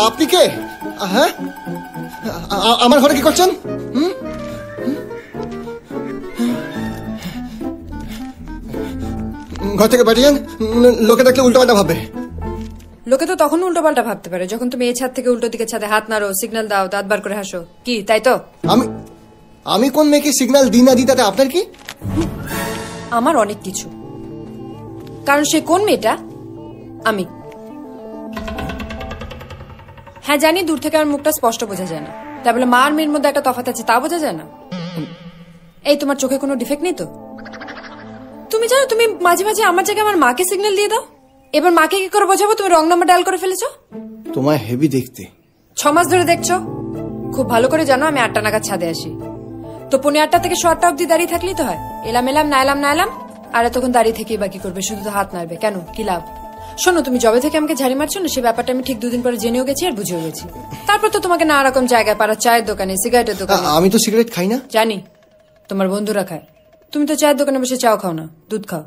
আপনি কে? হ্যাঁ, আমার ঘরে কি করছেন? ঘর থেকে পাঠিয়েন, লোকে দেখলে উল্টো পাল্টা ভাববে। লোকে তো তখন উল্টো পাল্টা ভাবতে পারে যখন তুমি এই ছাদ থেকে উল্টো দিকে ছাদে হাত নাড়ো, সিগন্যাল দাও, দাঁত বার করে হাসো। কি তাই তো? আমি কোন মেয়েকে সিগন্যাল দিই না দিই তাতে আপনার কি? আমার অনেক কিছু, কারণ সে কোন মেয়েটা আমি। হ্যাঁ জানি দূর থেকে আমার মুখটা স্পষ্ট বোঝা যায় না, তাই বলে মা আর মেয়ের মধ্যে একটা তফাৎ আছে তা বোঝা যায় না? এই তোমার চোখে কোনো ডিফেক্ট নেই তো? তুমি জানো তুমি মাঝে মাঝে আমার জায়গায় আমার মাকে সিগন্যাল দিয়ে দাও। এবার মাকে কি করে বোঝাবো তুমি রং নাম্বার ডায়াল করে ফেলেছো? তোমায় হেভি দেখতে। 6 মাস ধরে দেখছো? খুব ভালো করে জানো আমি 8টা নাগাদ ছাদে আসি, তো 8:15 থেকে 8টা অব্দি দাঁড়িয়ে থাকলেই তো হয়। এলাম এলাম না এলাম না এলাম, আর তখন দাঁড়িয়ে থেকেই বাকি করবে, শুধু তো হাত নাড়বে। কেন, কি লাভ? শোনো, তুমি জবে থেকে আমাকে ঝাড়ি মারছো না, সেই ব্যাপারটা আমি ঠিক 2 দিন পরে জেনেও গেছি আর বুঝেও গেছি। তারপর তো তোমাকে নানা রকম জায়গায়, পাড়া চায়ের দোকানে, সিগারেটের দোকানে। আমি তো সিগারেট খাই না। জানি, তোমার বন্ধুরা খায়। তুমি তো চায়ের দোকানে বসে চাও খাও না, দুধ খাও।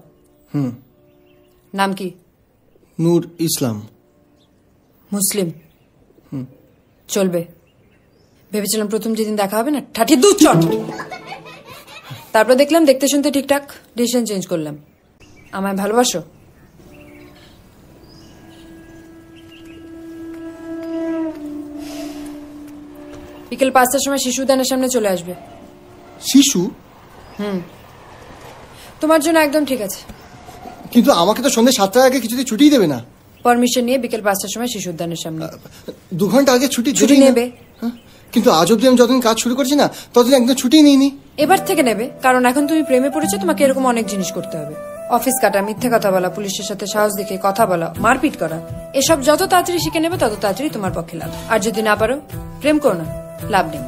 নাম কি? নূর ইসলাম। মুসলিম? চলবে। ভেবেছিলাম প্রথম যেদিন দেখা হবে না ঠাঠি দুধ চট, তারপর দেখলাম দেখতে শুনতে ঠিকঠাক, ডিসিশন চেঞ্জ করলাম। আমায় ভালোবাসো? বিকেল 5টার সময় শিশু উদ্যানের সামনে চলে আসবে। শিশু? তোমার জন্য একদম ঠিক আছে, কিন্তু আমাকে তো সন্ধ্যে 7টার আগে কিছুতেই ছুটি দেবে না। পারমিশন নিয়ে বিকেল 5টার সময় শিশু উদ্যানের সামনে। 2 ঘন্টা আগে ছুটি নেবে। কিন্তু আজ অব্দি আমি যতদিন কাজ শুরু করছি না ততদিন একদম ছুটি নিইনি। এবার থেকে নেবে, কারণ এখন তুমি প্রেমে পড়েছো, তোমাকে এরকম অনেক জিনিস করতে হবে। অফিস কাটা, মিথ্যে কথা বলা, পুলিশের সাথে সাহস দেখে কথা বলা, মারপিট করা, এসব যত তাড়াতাড়ি শিখে নেবে তত তাড়াতাড়ি তোমার পক্ষে লাভ। আর যদি না পারো, প্রেম করো না, লাভ নেই।